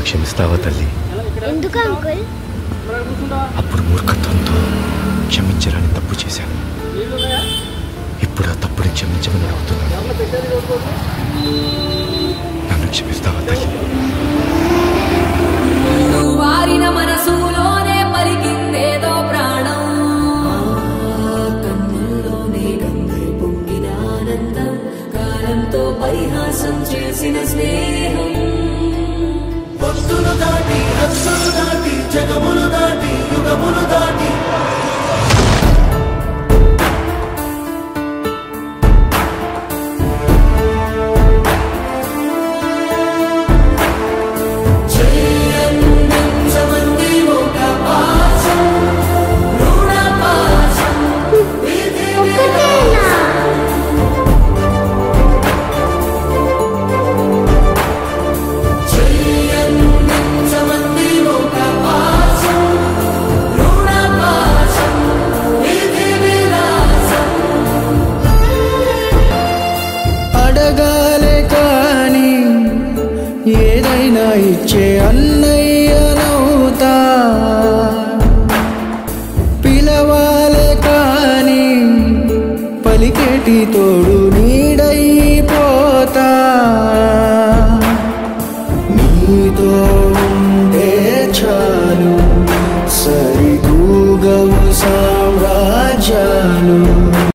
క్షమిస్తావా తల్లి? ఎందుకు అంకుల్? అప్పుడు మూర్ఖత్వంతో క్షమించరాని తప్పు చేశాను. ఇప్పుడు ఆ తప్పుని క్షమించమని అడుగుతున్నాను. నన్ను క్షమిస్తావా తల్లి? వారిన మనసులోనే పలికిందేదో ప్రాణం, కన్నుల్లోనే గంగై పొంగిన ఆనందం, కాలంతో పరిహాసం చేసిన స్నేహం. భక్తులు దాటి హస్సులు దాటి జగములు దాటి యుగములు దాటి ఏదైనా ఇచ్చే అన్నయ్యనవుతా.